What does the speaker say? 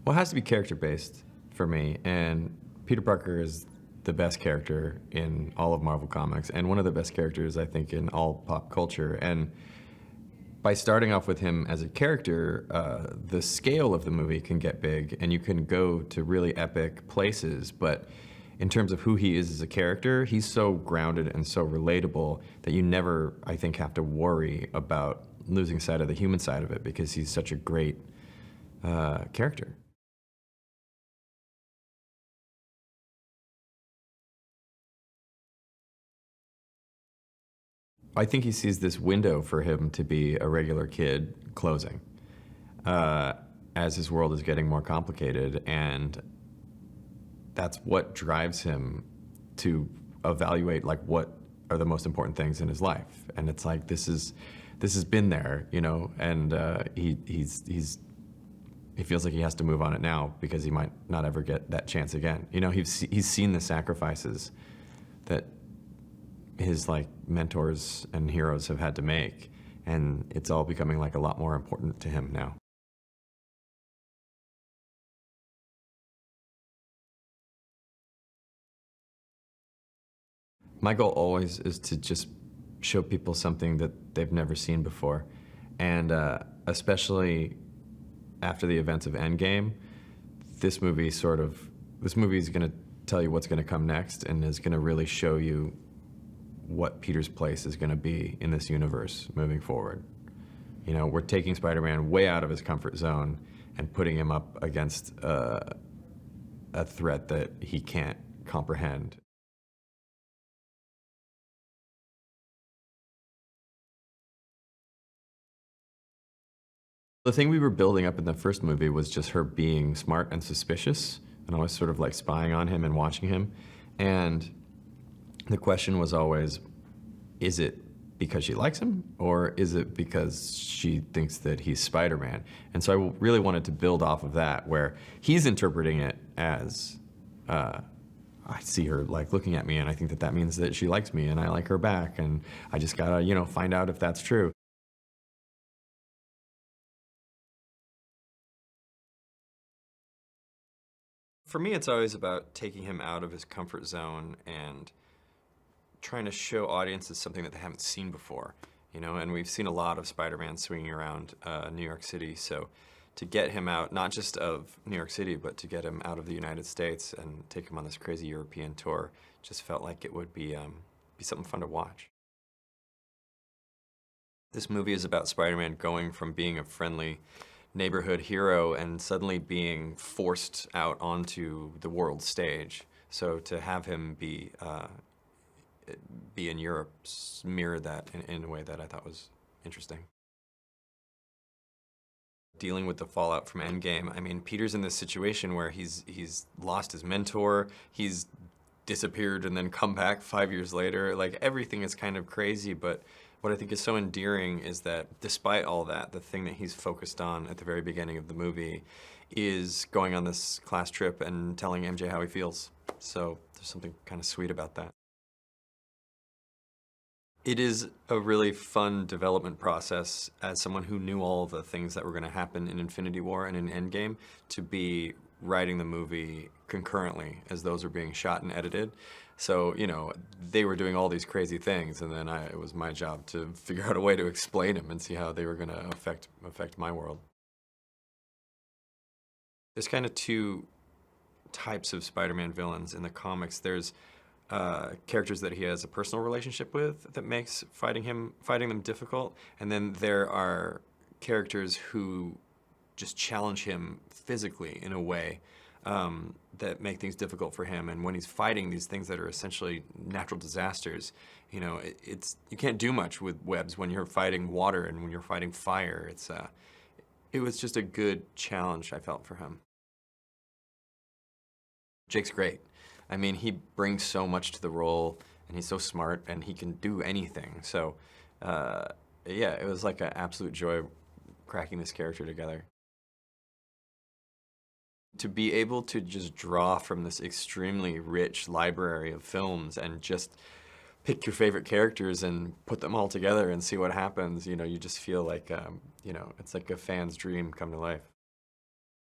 Well, it has to be character-based for me, and Peter Parker is the best character in all of Marvel Comics, and one of the best characters, I think, in all pop culture. And by starting off with him as a character, the scale of the movie can get big, and you can go to really epic places, but in terms of who he is as a character, he's so grounded and so relatable that you never, I think, have to worry about losing sight of the human side of it, because he's such a great character. I think he sees this window for him to be a regular kid closing uh, as his world is getting more complicated, and that's what drives him to evaluate like what are the most important things in his life. And it's like this has been there, you know, and he feels like he has to move on it now because he might not ever get that chance again. You know, he's seen the sacrifices that his like mentors and heroes have had to make, and it's all becoming like a lot more important to him now. My goal always is to just show people something that they've never seen before, and especially after the events of Endgame, this movie is going to tell you what's going to come next, and is going to really show you what Peter's place is going to be in this universe moving forward. You know, we're taking Spider-Man way out of his comfort zone and putting him up against a threat that he can't comprehend. The thing we were building up in the first movie was just her being smart and suspicious, and always sort of like spying on him and watching him. And the question was always, is it because she likes him, or is it because she thinks that he's Spider-Man? And so I really wanted to build off of that, where he's interpreting it as, I see her like looking at me, and I think that that means that she likes me, and I like her back, and I just gotta, you know, find out if that's true. For me, it's always about taking him out of his comfort zone and trying to show audiences something that they haven't seen before, you know. And we've seen a lot of Spider-Man swinging around New York City, so to get him out, not just of New York City, but to get him out of the United States and take him on this crazy European tour, just felt like it would be something fun to watch. This movie is about Spider-Man going from being a friendly neighborhood hero and suddenly being forced out onto the world stage. So to have him be in Europe mirrored that in a way that I thought was interesting. Dealing with the fallout from Endgame, I mean, Peter's in this situation where he's lost his mentor, he's disappeared and then come back 5 years later. Like, everything is kind of crazy, but what I think is so endearing is that despite all that, the thing that he's focused on at the very beginning of the movie is going on this class trip and telling MJ how he feels. So there's something kind of sweet about that. It is a really fun development process as someone who knew all the things that were going to happen in Infinity War and in Endgame, to be writing the movie concurrently as those were being shot and edited. So, you know, they were doing all these crazy things, and then it was my job to figure out a way to explain them and see how they were going to affect my world. There's kind of two types of Spider-Man villains in the comics. There's characters that he has a personal relationship with that makes fighting them difficult, and then there are characters who just challenge him physically in a way that make things difficult for him. And when he's fighting these things that are essentially natural disasters, you know, you can't do much with webs when you're fighting water and when you're fighting fire. It was just a good challenge, I felt, for him. Jake's great. I mean, he brings so much to the role, and he's so smart, and he can do anything. So, yeah, it was like an absolute joy cracking this character together. To be able to just draw from this extremely rich library of films and just pick your favorite characters and put them all together and see what happens, you know, you just feel like, you know, it's like a fan's dream come to life.